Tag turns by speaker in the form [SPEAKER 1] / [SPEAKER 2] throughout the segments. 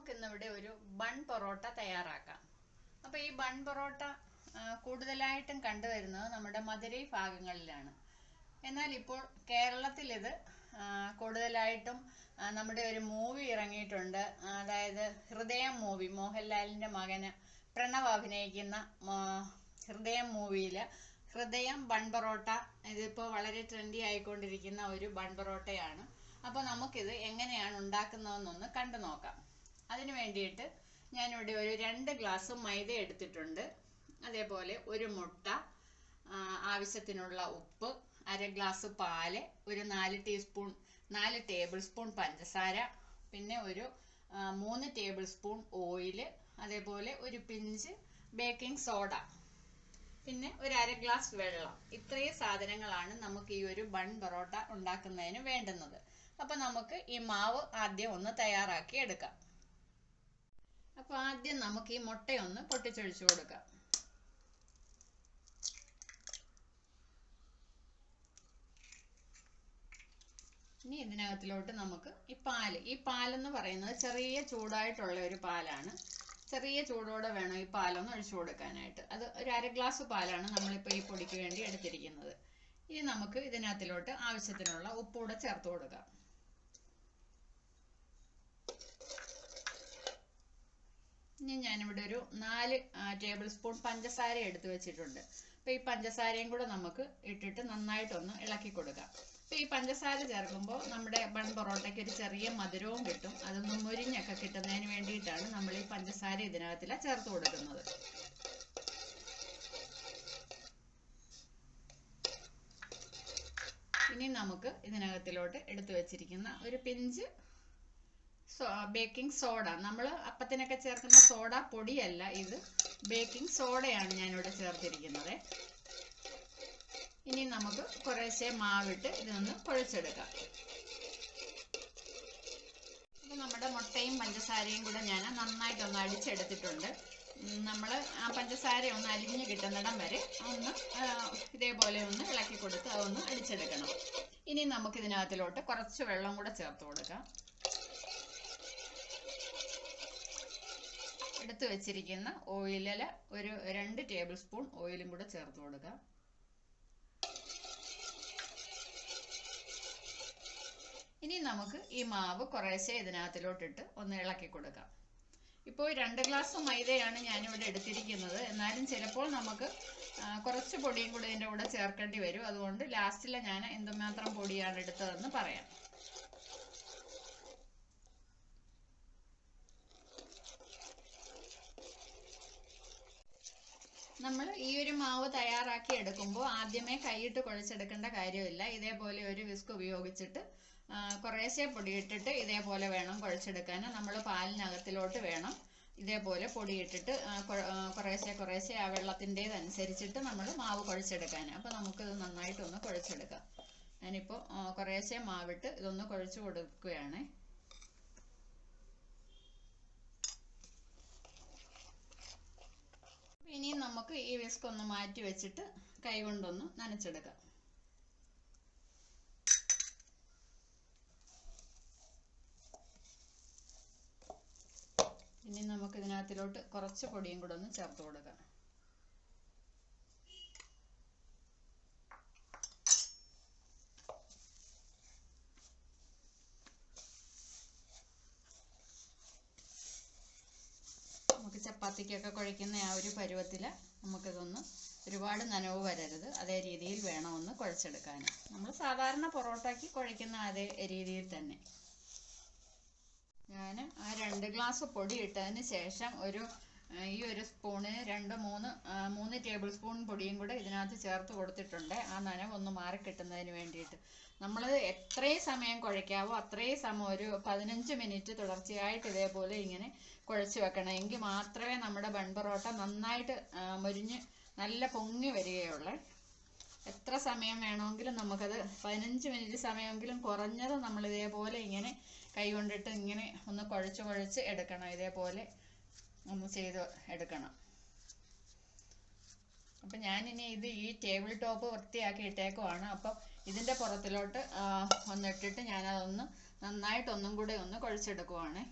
[SPEAKER 1] നമുക്കിന്നിവിടെ ഒരു ബൺ പൊറോട്ട തയ്യാറാക്കാം. അപ്പോൾ ഈ ബൺ പൊറോട്ട കൂടുതലായിട്ടും കണ്ടുവരുന്നത് നമ്മുടെ മധുരൈ ഭാഗങ്ങളിലാണ്. എന്നാൽ ഇപ്പോൾ കേരളത്തിൽ ഇത് കൂടുതലായിട്ടും നമ്മുടെ ഒരു മൂവി ഇറങ്ങിയിട്ടുണ്ട്. അതായത് ഹൃദയം മൂവി, മോഹൻലാലിൻ്റെ മകന് പ്രണവ് അഭിനയിക്കുന്ന ഹൃദയം മൂവിയിൽ ഹൃദയം ബൺ പൊറോട്ട ഇതിപ്പോൾ വളരെ ട്രെൻഡി ആയിക്കൊണ്ടിരിക്കുന്ന ഒരു ബൺ പൊറോട്ടയാണ്. അപ്പോൾ നമുക്കിത് എങ്ങനെയാണ് ഉണ്ടാക്കുന്നതെന്നൊന്ന് കണ്ടു നോക്കാം. അതിന് വേണ്ടിയിട്ട് ഞാനിവിടെ ഒരു 2 ഗ്ലാസ് മൈദ എടുത്തിട്ടുണ്ട്. അതേപോലെ ഒരു മുട്ട, ആവശ്യത്തിനുള്ള ഉപ്പ്, 1/2 ഗ്ലാസ് പാല്, ഒരു 4 ടേബിൾ സ്പൂൺ പഞ്ചസാര, പിന്നെ ഒരു 3 ടേബിൾ സ്പൂൺ ഓയില്, അതേപോലെ ഒരു പിഞ്ച് ബേക്കിംഗ് സോഡ, പിന്നെ ഒരു 1/2 ഗ്ലാസ് വെള്ളം. ഇത്രയും സാധനങ്ങളാണ് നമുക്ക് ഈ ഒരു ബൺ പൊറോട്ട ഉണ്ടാക്കുന്നതിന് വേണ്ടുന്നത്. അപ്പോൾ നമുക്ക് ഈ മാവ് ആദ്യം ഒന്ന് തയ്യാറാക്കി എടുക്കാം. അപ്പോൾ ആദ്യം നമുക്ക് ഈ മുട്ടയൊന്ന് പൊട്ടിച്ചൊഴിച്ചു കൊടുക്കാം. ഇനി ഇതിനകത്തിലോട്ട് നമുക്ക് ഈ പാലെന്ന് പറയുന്നത് ചെറിയ ചൂടായിട്ടുള്ള ഒരു പാലാണ്. ചെറിയ ചൂടോടെ വേണം ഈ പാലൊന്ന് ഒഴിച്ചു കൊടുക്കാനായിട്ട്. അത് ഒരു 1/2 ഗ്ലാസ് പാലാണ് നമ്മളിപ്പോൾ ഈ പൊടിക്ക് വേണ്ടി എടുത്തിരിക്കുന്നത്. ഇനി നമുക്ക് ഇതിനകത്തിലോട്ട് ആവശ്യത്തിനുള്ള ഉപ്പൂടെ ചേർത്ത് കൊടുക്കാം. ഇനി ഞാനിവിടെ ഒരു 4 ടേബിൾ സ്പൂൺ പഞ്ചസാര എടുത്തു വെച്ചിട്ടുണ്ട്. അപ്പോൾ ഈ പഞ്ചസാരയും കൂടെ നമുക്ക് ഇട്ടിട്ട് നന്നായിട്ടൊന്ന് ഇളക്കി കൊടുക്കാം. അപ്പോൾ ഈ പഞ്ചസാര ചേർക്കുമ്പോൾ നമ്മുടെ ബൺ പൊറോട്ടയ്ക്ക് ഒരു ചെറിയ മധുരവും കിട്ടും. അതൊന്ന് മുരിഞ്ഞൊക്കെ കിട്ടുന്നതിന് വേണ്ടിയിട്ടാണ് നമ്മൾ ഈ പഞ്ചസാര ഇതിനകത്തില ചേർത്ത് കൊടുക്കുന്നത്. ഇനി നമുക്ക് ഇതിനകത്തിലോട്ട് എടുത്തു വെച്ചിരിക്കുന്ന ഒരു പിഞ്ച് ബേക്കിംഗ് സോഡ, നമ്മൾ അപ്പത്തിനൊക്കെ ചേർക്കുന്ന സോഡ പൊടിയല്ല, ഇത് ബേക്കിംഗ് സോഡയാണ് ഞാനിവിടെ ചേർത്തിരിക്കുന്നത്. ഇനി നമുക്ക് കുറേശ്ശെ മാവിട്ട് ഇതൊന്ന് കുഴച്ചെടുക്കാം. അപ്പോൾ നമ്മുടെ മുട്ടയും പഞ്ചസാരയും കൂടെ ഞാൻ നന്നായിട്ടൊന്ന് അടിച്ചെടുത്തിട്ടുണ്ട്. നമ്മൾ ആ പഞ്ചസാര ഒന്ന് അലിഞ്ഞ് കിട്ടുന്നിടം വരെ ഒന്ന് ഇതേപോലെ ഒന്ന് ഇളക്കി കൊടുത്ത് അതൊന്ന് അടിച്ചെടുക്കണം. ഇനി നമുക്ക് ഇതിനകത്തിലോട്ട് കുറച്ച് വെള്ളം കൂടെ ചേർത്ത് കൊടുക്കാം. എടുത്തു വെച്ചിരിക്കുന്ന ഓയിലിൽ ഒരു 2 ടേബിൾ സ്പൂൺ ഓയിലും കൂടെ ചേർത്ത് കൊടുക്കാം. ഇനി നമുക്ക് ഈ മാവ് കുറേശ്ശെ ഇതിനകത്തിലോട്ടിട്ട് ഒന്ന് ഇളക്കി കൊടുക്കാം. ഇപ്പോൾ 2 ഗ്ലാസ് മൈദയാണ് ഞാനിവിടെ എടുത്തിരിക്കുന്നത്. എന്നാലും ചിലപ്പോൾ നമുക്ക് കുറച്ച് പൊടിയും കൂടെ ഇതിൻ്റെ കൂടെ ചേർക്കേണ്ടി വരും. അതുകൊണ്ട് ലാസ്റ്റിൽ ഞാൻ എന്തുമാത്രം പൊടിയാണ് എടുത്തതെന്ന് പറയാം. നമ്മൾ ഈ ഒരു മാവ് തയ്യാറാക്കി എടുക്കുമ്പോൾ ആദ്യമേ കൈയിട്ട് കുഴച്ചെടുക്കേണ്ട കാര്യമില്ല. ഇതേപോലെ ഒരു വിസ്ക് ഉപയോഗിച്ചിട്ട് കുറേശ്ശെ പൊടിയിട്ടിട്ട് ഇതേപോലെ വേണം കുഴച്ചെടുക്കാൻ. നമ്മൾ പാലിനകത്തിലോട്ട് വേണം ഇതേപോലെ പൊടിയിട്ടിട്ട് കുറേശ്ശെ ആ വെള്ളത്തിൻ്റേതനുസരിച്ചിട്ട് നമ്മൾ മാവ് കുഴച്ചെടുക്കാൻ. അപ്പോൾ നമുക്കിത് നന്നായിട്ടൊന്ന് കുഴച്ചെടുക്കാം. ഞാനിപ്പോൾ കുറേശ്ശെ മാവിട്ട് ഇതൊന്ന് കുഴച്ച് കൊടുക്കുകയാണ്. ഇനി നമുക്ക് ഈ വിസ്ക് ഒന്ന് മാറ്റി വെച്ചിട്ട് കൈ കൊണ്ടൊന്ന് നനച്ചെടുക്കാം. ഇനി നമുക്ക് ഇതിനകത്തിലോട്ട് കുറച്ച് പൊടിയും കൂടെ ഒന്ന് ചേർത്ത് കൊടുക്കാം. നമുക്ക് ചപ്പാത്തിക്കൊക്കെ കുഴയ്ക്കുന്ന ആ ഒരു പരുവത്തിൽ നമുക്കിതൊന്ന് ഒരുപാട് നനവ് വരരുത്, അതേ രീതിയിൽ വേണം ഒന്ന് കുഴച്ചെടുക്കാൻ. നമ്മൾ സാധാരണ പൊറോട്ടയ്ക്ക് കുഴയ്ക്കുന്ന അതേ രീതിയിൽ തന്നെ. ഞാൻ ആ 2 ഗ്ലാസ് പൊടി ഇട്ടതിന് ശേഷം ഈ ഒരു സ്പൂണിന് 3 ടേബിൾ സ്പൂൺ പൊടിയും കൂടെ ഇതിനകത്ത് ചേർത്ത് കൊടുത്തിട്ടുണ്ട്. ആ നനവ് ഒന്ന് മാറി കിട്ടുന്നതിന് വേണ്ടിയിട്ട്. നമ്മൾ എത്രയും സമയം കുഴയ്ക്കാവോ അത്രയും സമയം ഒരു 15 മിനിറ്റ് തുടർച്ചയായിട്ട് ഇതേപോലെ ഇങ്ങനെ കുഴച്ച് വെക്കണം. എങ്കിൽ മാത്രമേ നമ്മുടെ ബൺ പൊറോട്ട നന്നായിട്ട് മുരിഞ്ഞ് നല്ല പൊങ്ങി വരികയുള്ളൂ. എത്ര സമയം വേണമെങ്കിലും നമുക്കത് 15 മിനിറ്റ് സമയമെങ്കിലും കുറഞ്ഞത് നമ്മൾ ഇതേപോലെ ഇങ്ങനെ കൈ കൊണ്ടിട്ട് ഇങ്ങനെ ഒന്ന് കുഴച്ച് എടുക്കണം. ഇതേപോലെ ഒന്ന് ചെയ്ത് എടുക്കണം. അപ്പം ഞാനിനി ഈ ടേബിൾ ടോപ്പ് വൃത്തിയാക്കി ഇട്ടേക്കുവാണ്. അപ്പം ഇതിൻ്റെ പുറത്തിലോട്ട് ഒന്നിട്ടിട്ട് ഞാനതൊന്ന് നന്നായിട്ടൊന്നും കൂടെ ഒന്ന് കുഴച്ചെടുക്കുവാണ്.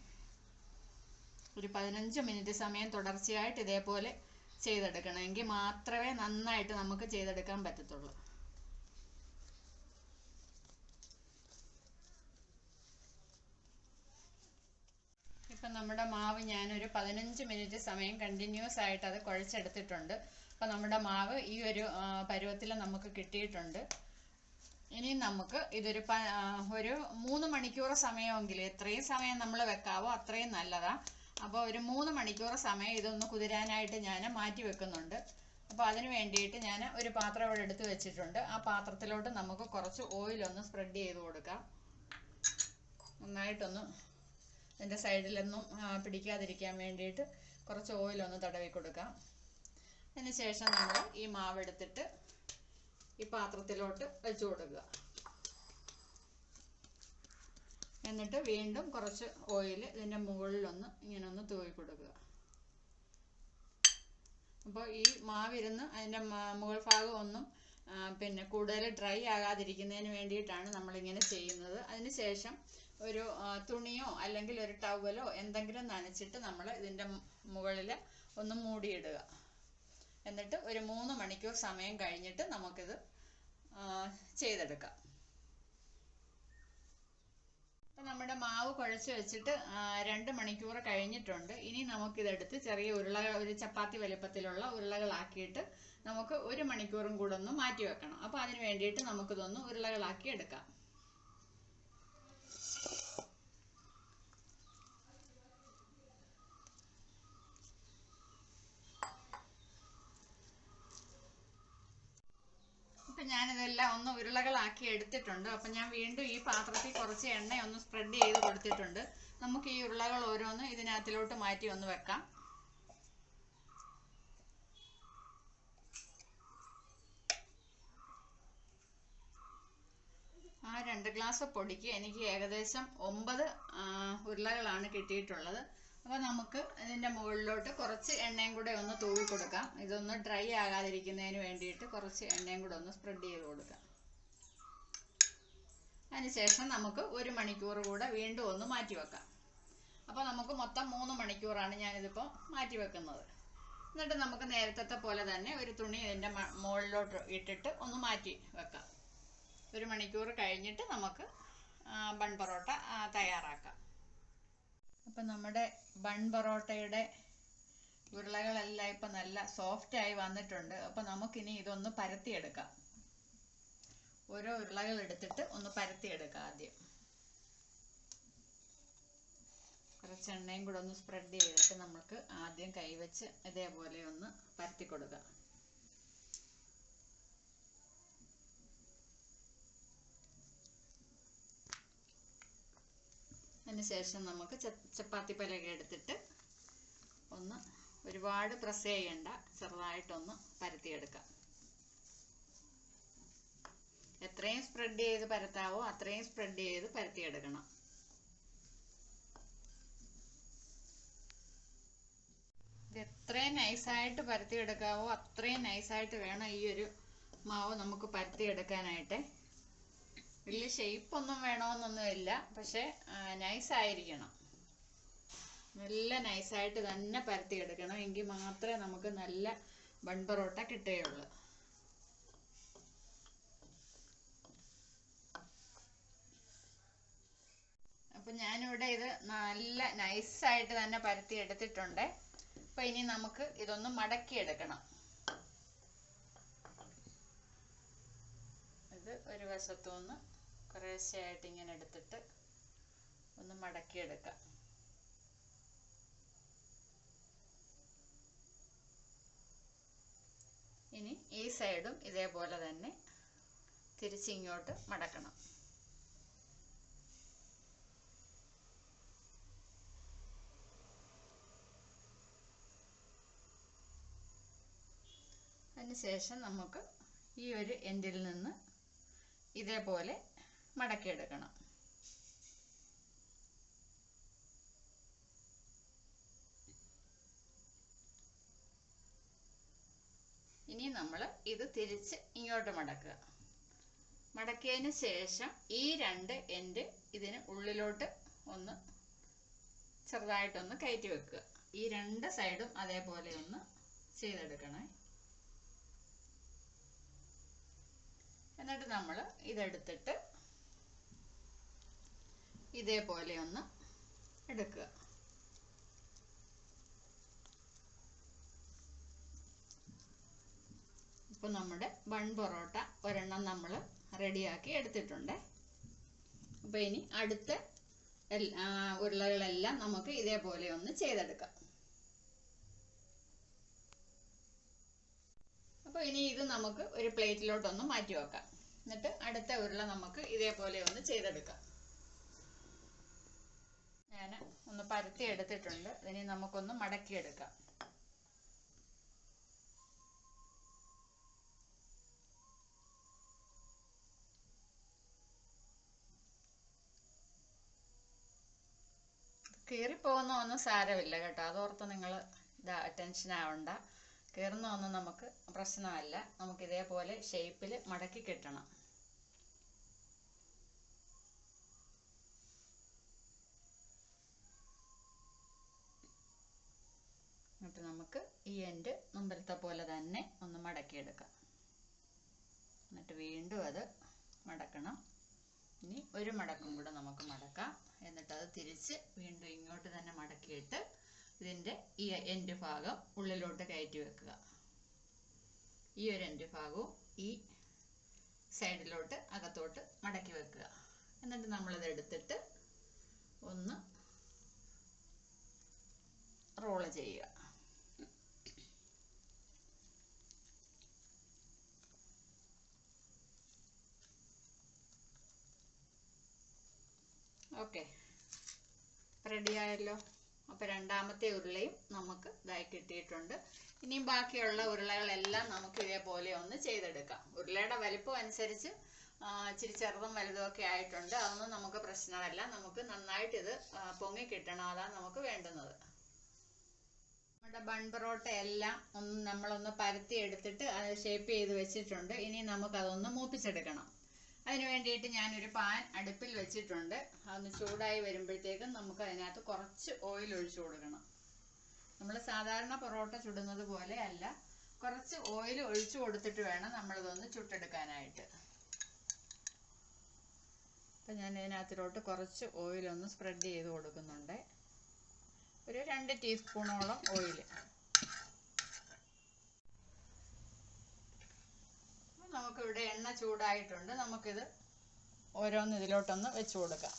[SPEAKER 1] ഒരു 15 മിനിറ്റ് സമയം തുടർച്ചയായിട്ട് ഇതേപോലെ ചെയ്തെടുക്കണം. എങ്കിൽ മാത്രമേ നന്നായിട്ട് നമുക്ക് ചെയ്തെടുക്കാൻ പറ്റത്തുള്ളൂ. ഇപ്പം നമ്മുടെ മാവ് ഞാനൊരു 15 മിനിറ്റ് സമയം കണ്ടിന്യൂസ് ആയിട്ട് അത് കുഴച്ചെടുത്തിട്ടുണ്ട്. അപ്പം നമ്മുടെ മാവ് ഈ ഒരു പരുവത്തിൽ നമുക്ക് കിട്ടിയിട്ടുണ്ട്. ഇനി നമുക്ക് ഇതൊരു 3 മണിക്കൂർ സമയമെങ്കിലും, എത്രയും സമയം നമ്മൾ വെക്കാവോ അത്രയും നല്ലതാ. അപ്പോൾ ഒരു 3 മണിക്കൂർ സമയം ഇതൊന്ന് കുതിരാനായിട്ട് ഞാൻ മാറ്റി വെക്കുന്നുണ്ട്. അപ്പോൾ അതിന് വേണ്ടിയിട്ട് ഞാൻ ഒരു പാത്രം ഇവിടെ എടുത്ത് വെച്ചിട്ടുണ്ട്. ആ പാത്രത്തിലോട്ട് നമുക്ക് കുറച്ച് ഓയിലൊന്ന് സ്പ്രെഡ് ചെയ്ത് കൊടുക്കാം. നന്നായിട്ടൊന്ന് അതിൻ്റെ സൈഡിലൊന്നും പിടിക്കാതിരിക്കാൻ വേണ്ടിയിട്ട് കുറച്ച് ഓയിലൊന്ന് തടവി കൊടുക്കാം. അതിന് ശേഷം നമ്മൾ ഈ മാവ് എടുത്തിട്ട് ഈ പാത്രത്തിലോട്ട് വെച്ച് കൊടുക്കുക. എന്നിട്ട് വീണ്ടും കുറച്ച് ഓയിൽ ഇതിൻ്റെ മുകളിലൊന്ന് ഇങ്ങനെ ഒന്ന് തൂവി കൊടുക്കുക. അപ്പോൾ ഈ മാവിരുന്ന് അതിൻ്റെ മുകൾ ഭാഗം ഒന്നും പിന്നെ കൂടുതൽ ഡ്രൈ ആകാതിരിക്കുന്നതിന് വേണ്ടിയിട്ടാണ് നമ്മളിങ്ങനെ ചെയ്യുന്നത്. അതിന് ശേഷം ഒരു തുണിയോ അല്ലെങ്കിൽ ഒരു ടവലോ എന്തെങ്കിലും നനച്ചിട്ട് നമ്മൾ ഇതിൻ്റെ മുകളിൽ ഒന്ന് മൂടിയിടുക. എന്നിട്ട് ഒരു 3 മണിക്കൂർ സമയം കഴിഞ്ഞിട്ട് നമുക്കിത് ചെയ്തെടുക്കാം. അപ്പം നമ്മുടെ മാവ് കുഴച്ച് വെച്ചിട്ട് 2 മണിക്കൂർ കഴിഞ്ഞിട്ടുണ്ട്. ഇനി നമുക്കിതെടുത്ത് ചെറിയ ഒരു ചപ്പാത്തി വലിപ്പത്തിലുള്ള ഉരുളകളാക്കിയിട്ട് നമുക്ക് 1 മണിക്കൂറും കൂടെ ഒന്ന് മാറ്റി വെക്കണം. അപ്പോൾ അതിന് വേണ്ടിയിട്ട് നമുക്കിതൊന്ന് ഉരുളകളാക്കി എടുക്കാം. ഞാനിതെല്ലാം ഒന്ന് ഉരുളകളാക്കി എടുത്തിട്ടുണ്ട്. അപ്പം ഞാൻ വീണ്ടും ഈ പാത്രത്തിൽ കുറച്ച് എണ്ണ ഒന്ന് സ്പ്രെഡ് ചെയ്ത് കൊടുത്തിട്ടുണ്ട്. നമുക്ക് ഈ ഉരുളകൾ ഓരോന്ന് ഇതിനകത്തിലോട്ട് മാറ്റി ഒന്ന് വെക്കാം. ആ 2 ഗ്ലാസ് പൊടിക്ക് എനിക്ക് ഏകദേശം 9 ഉരുളകളാണ് കിട്ടിയിട്ടുള്ളത്. അപ്പോൾ നമുക്ക് ഇതിൻ്റെ മുകളിലോട്ട് കുറച്ച് എണ്ണയും കൂടെ ഒന്ന് തൂവി കൊടുക്കാം. ഇതൊന്ന് ഡ്രൈ ആകാതിരിക്കുന്നതിന് വേണ്ടിയിട്ട് കുറച്ച് എണ്ണയും കൂടെ ഒന്ന് സ്പ്രെഡ് ചെയ്ത് കൊടുക്കാം. അതിനുശേഷം നമുക്ക് 1 മണിക്കൂർ കൂടെ വീണ്ടും ഒന്ന് മാറ്റി വെക്കാം. അപ്പോൾ നമുക്ക് മൊത്തം 3 മണിക്കൂറാണ് ഞാനിതിപ്പോൾ മാറ്റി വെക്കുന്നത്. എന്നിട്ട് നമുക്ക് നേരത്തെ പോലെ തന്നെ ഒരു തുണി ഇതിൻ്റെ മുകളിലോട്ട് ഇട്ടിട്ട് ഒന്ന് മാറ്റി വെക്കാം. 1 മണിക്കൂർ കഴിഞ്ഞിട്ട് നമുക്ക് ബൺ പൊറോട്ട തയ്യാറാക്കാം. അപ്പം നമ്മുടെ ബൺ പൊറോട്ടയുടെ ഉരുളകളെല്ലാം ഇപ്പം നല്ല സോഫ്റ്റായി വന്നിട്ടുണ്ട്. അപ്പം നമുക്കിനി ഇതൊന്ന് പരത്തിയെടുക്കാം. ഓരോ ഉരുളകൾ എടുത്തിട്ട് ഒന്ന് പരത്തിയെടുക്കാം. ആദ്യം കുറച്ച് എണ്ണയും കൂടെ ഒന്ന് സ്പ്രെഡ് ചെയ്തിട്ട് നമുക്ക് ആദ്യം കൈവച്ച് ഇതേപോലെ ഒന്ന് പരത്തി കൊടുക്കാം. അതിനുശേഷം നമുക്ക് ചപ്പാത്തി പലക എടുത്തിട്ട് ഒന്ന് ഒരുപാട് പ്രസ് ചെയ്യണ്ട, ചെറുതായിട്ടൊന്ന് പരത്തിയെടുക്കാം. എത്രയും സ്പ്രെഡ് ചെയ്ത് പരത്താവോ അത്രയും സ്പ്രെഡ് ചെയ്ത് പരത്തിയെടുക്കണം. ഇത് എത്രയും നൈസായിട്ട് പരത്തിയെടുക്കാവോ അത്രയും നൈസായിട്ട് വേണം ഈ ഒരു മാവ് നമുക്ക് പരത്തിയെടുക്കാനായിട്ട്. വലിയ ഷേപ്പൊന്നും വേണമെന്നൊന്നുമില്ല, പക്ഷെ നൈസായിരിക്കണം. നല്ല നൈസായിട്ട് തന്നെ പരത്തിയെടുക്കണം. എങ്കിൽ മാത്രമേ നമുക്ക് നല്ല ബൺ പൊറോട്ട കിട്ടുകയുള്ളൂ. അപ്പം ഞാനിവിടെ ഇത് നല്ല നൈസായിട്ട് തന്നെ പരത്തി എടുത്തിട്ടുണ്ട്. അപ്പം ഇനി നമുക്ക് ഇതൊന്ന് മടക്കിയെടുക്കണം. ഇത് ഒരു വശത്തുനിന്ന് കുറേശ്ശെയായിട്ട് ഇങ്ങനെ എടുത്തിട്ട് ഒന്ന് മടക്കിയെടുക്കാം. ഇനി ഈ സൈഡും ഇതേപോലെ തന്നെ തിരിച്ചിങ്ങോട്ട് മടക്കണം. അതിനുശേഷം നമുക്ക് ഈ ഒരു എൻഡിൽ നിന്ന് ഇതേപോലെ മടക്കിയെടുക്കണം. ഇനി നമ്മൾ ഇത് തിരിച്ച് ഇങ്ങോട്ട് മടക്കുക. മടക്കിയതിന് ശേഷം ഈ 2 എൻഡ് ഇതിന് ഉള്ളിലോട്ട് ഒന്ന് ചെറുതായിട്ടൊന്ന് കയറ്റി വെക്കുക. ഈ രണ്ട് സൈഡും അതേപോലെ ഒന്ന് ചെയ്തെടുക്കണേ. എന്നിട്ട് നമ്മൾ ഇതെടുത്തിട്ട് ഇതേപോലെ ഒന്ന് എടുക്കുക. ഇപ്പൊ നമ്മുടെ ബൺ പൊറോട്ട ഒരെണ്ണം നമ്മൾ റെഡിയാക്കി എടുത്തിട്ടുണ്ട്. അപ്പൊ ഇനി അടുത്ത ഉരുളകളെല്ലാം നമുക്ക് ഇതേപോലെ ഒന്ന് ചെയ്തെടുക്കാം. അപ്പൊ ഇനി ഇത് നമുക്ക് ഒരു പ്ലേറ്റിലോട്ടൊന്ന് മാറ്റി വെക്കാം. എന്നിട്ട് അടുത്ത ഉരുള നമുക്ക് ഇതേപോലെ ഒന്ന് ചെയ്തെടുക്കാം. ഞാൻ ഒന്ന് പരത്തി എടുത്തിട്ടുണ്ട്. ഇനി നമുക്കൊന്ന് മടക്കിയെടുക്കാം. കീറിപ്പോകുന്ന ഒന്നും സാരമില്ല കേട്ടോ, അതോർത്ത് നിങ്ങൾ ടെൻഷൻ ആവണ്ട. കീറുന്ന ഒന്നും നമുക്ക് പ്രശ്നമല്ല. നമുക്ക് ഇതേപോലെ ഷേപ്പിൽ മടക്കി കിട്ടണം. എന്നിട്ട് നമുക്ക് ഈ എൻഡ് മുമ്പിലത്തെ പോലെ തന്നെ ഒന്ന് മടക്കിയെടുക്കാം. എന്നിട്ട് വീണ്ടും അത് മടക്കണം. ഇനി ഒരു മടക്കും കൂടെ നമുക്ക് മടക്കാം. എന്നിട്ട് അത് തിരിച്ച് വീണ്ടും ഇങ്ങോട്ട് തന്നെ മടക്കിയിട്ട് ഇതിൻ്റെ ഈ എൻഡ് ഭാഗം ഉള്ളിലോട്ട് കയറ്റി വെക്കുക. ഈ ഒരു എൻഡ് ഭാഗവും ഈ സൈഡിലോട്ട് അകത്തോട്ട് മടക്കി വെക്കുക. എന്നിട്ട് നമ്മളിത് എടുത്തിട്ട് ഒന്ന് റോള് ചെയ്യുക. ഓക്കെ, റെഡി ആയല്ലോ. അപ്പോൾ രണ്ടാമത്തെ ഉരുളയും നമുക്ക് ഇതായി കിട്ടിയിട്ടുണ്ട്. ഇനിയും ബാക്കിയുള്ള ഉരുളകളെല്ലാം നമുക്ക് ഇതേപോലെ ഒന്ന് ചെയ്തെടുക്കാം. ഉരുളയുടെ വലിപ്പം അനുസരിച്ച് ഇച്ചിരി ചെറുതും വലുതും ഒക്കെ ആയിട്ടുണ്ട്. അതൊന്നും നമുക്ക് പ്രശ്നമല്ല. നമുക്ക് നന്നായിട്ട് ഇത് പൊങ്ങി കിട്ടണം, അതാണ് നമുക്ക് വേണ്ടുന്നത്. നമ്മുടെ ബൺ പൊറോട്ട എല്ലാം നമ്മളൊന്ന് പരത്തി എടുത്തിട്ട് അത് ഷേപ്പ് ചെയ്ത് വെച്ചിട്ടുണ്ട്. ഇനി നമുക്കതൊന്ന് മൂപ്പിച്ചെടുക്കണം. അതിന് വേണ്ടിയിട്ട് ഞാനൊരു പാൻ അടുപ്പിൽ വെച്ചിട്ടുണ്ട്. അതൊന്ന് ചൂടായി വരുമ്പോഴത്തേക്കും നമുക്ക് അതിനകത്ത് കുറച്ച് ഓയിൽ ഒഴിച്ചു കൊടുക്കണം. നമ്മൾ സാധാരണ പൊറോട്ട ചുടുന്നത് പോലെ അല്ല, കുറച്ച് ഓയിൽ ഒഴിച്ചു കൊടുത്തിട്ട് വേണം നമ്മളിതൊന്ന് ചുട്ടെടുക്കാനായിട്ട്. അപ്പം ഞാൻ ഇതിനകത്തിലോട്ട് കുറച്ച് ഓയിലൊന്ന് സ്പ്രെഡ് ചെയ്ത് കൊടുക്കുന്നുണ്ട്. ഒരു 2 ടീസ്പൂണോളം ഓയിൽ. നമുക്കിവിടെ എണ്ണ ചൂടായിട്ടുണ്ട്. നമുക്കിത് ഓരോന്ന് ഇതിലോട്ടൊന്ന് വെച്ച് കൊടുക്കാം.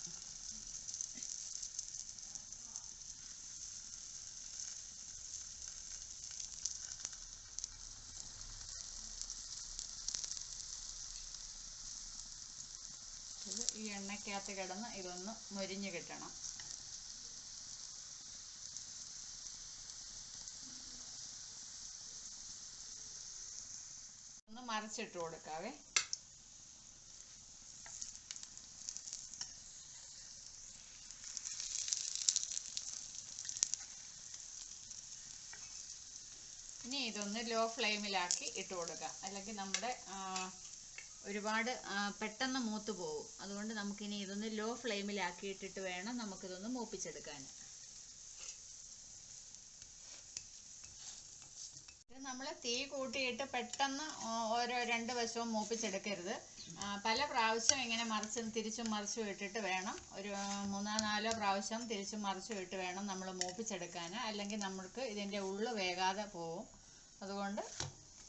[SPEAKER 1] ഇത് ഈ എണ്ണയ്ക്കകത്ത് കിടന്ന് ഇതൊന്ന് മൊരിഞ്ഞ് കിട്ടണം. ഒന്ന് മറിച്ചിട്ട് കൊടുക്കാവേ. ഇനി ഇതൊന്ന് ലോ ഫ്ലെയിമിലാക്കി ഇട്ട് കൊടുക്കുക. അല്ലെങ്കിൽ നമ്മുടെ ഒരുപാട് പെട്ടെന്ന് മൂത്ത് പോകും. അതുകൊണ്ട് നമുക്കിനി ഇതൊന്ന് ലോ ഫ്ലെയിമിലാക്കി ഇട്ടിട്ട് വേണം നമുക്കിതൊന്ന് മൂപ്പിച്ചെടുക്കാൻ. ഇത് നമ്മൾ തീ കൂട്ടിയിട്ട് പെട്ടെന്ന് ഓരോ 2 വശവും മൂപ്പിച്ചെടുക്കരുത്. പല പ്രാവശ്യം ഇങ്ങനെ തിരിച്ചും മറിച്ചും ഇട്ടിട്ട് വേണം, ഒരു 3-4 പ്രാവശ്യം തിരിച്ചും മറിച്ചും ഇട്ട് വേണം നമ്മൾ മൂപ്പിച്ചെടുക്കാൻ. അല്ലെങ്കിൽ നമ്മൾക്ക് ഇതിൻ്റെ ഉള്ളു വേകാതെ പോവും. അതുകൊണ്ട്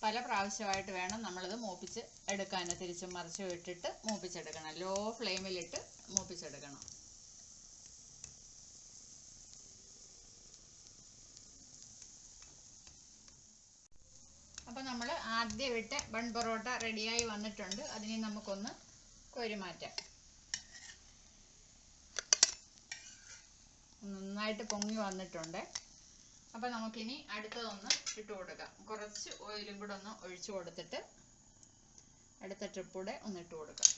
[SPEAKER 1] പല പ്രാവശ്യമായിട്ട് വേണം നമ്മളിത് മൂപ്പിച്ച് എടുക്കാൻ. തിരിച്ചും മറിച്ചും ഇട്ടിട്ട് മൂപ്പിച്ചെടുക്കണം. ലോ ഫ്ലെയിമിലിട്ട് മൂപ്പിച്ചെടുക്കണം. അപ്പോൾ നമ്മൾ ആദ്യം ഇട്ട ബൺ പൊറോട്ട റെഡിയായി വന്നിട്ടുണ്ട്. അതിനെ നമുക്കൊന്ന് കോരി മാറ്റാം. നന്നായിട്ട് പൊങ്ങി വന്നിട്ടുണ്ട്. അപ്പോൾ നമുക്കിനി അടുത്തതൊന്ന് ഇട്ട് കൊടുക്കാം. കുറച്ച് ഓയിലും കൂടെ ഒന്ന് ഒഴിച്ചു കൊടുത്തിട്ട് അടുത്ത ട്രിപ്പൂടെ ഒന്ന് ഇട്ട് കൊടുക്കാം.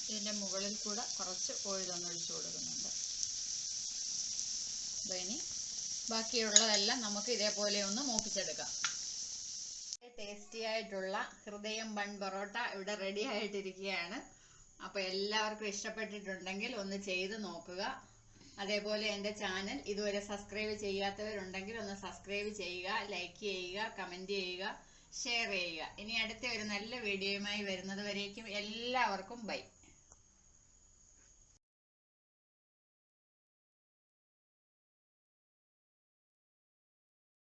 [SPEAKER 1] ഇതിൻ്റെ മുകളിൽ കൂടെ കുറച്ച് ഓയിലൊന്ന് ഒഴിച്ചു കൊടുക്കുന്നുണ്ട്. ഇനി ബാക്കിയുള്ളതെല്ലാം നമുക്ക് ഇതേപോലെ ഒന്ന് മൂപ്പിച്ചെടുക്കാം. ടേസ്റ്റി ആയിട്ടുള്ള ഹൃദയം ബൺ പൊറോട്ട ഇവിടെ റെഡി ആയിട്ടിരിക്കുകയാണ്. അപ്പോൾ എല്ലാവർക്കും ഇഷ്ടപ്പെട്ടിട്ടുണ്ടെങ്കിൽ ഒന്ന് ചെയ്ത് നോക്കുക. അതേപോലെ എൻ്റെ ചാനൽ ഇതുവരെ സബ്സ്ക്രൈബ് ചെയ്യാത്തവരുണ്ടെങ്കിൽ ഒന്ന് സബ്സ്ക്രൈബ് ചെയ്യുക, ലൈക്ക് ചെയ്യുക, കമൻറ്റ് ചെയ്യുക, ഷെയർ ചെയ്യുക. ഇനി അടുത്ത ഒരു നല്ല വീഡിയോയുമായി വരുന്നത് വരേക്കും എല്ലാവർക്കും ബൈ.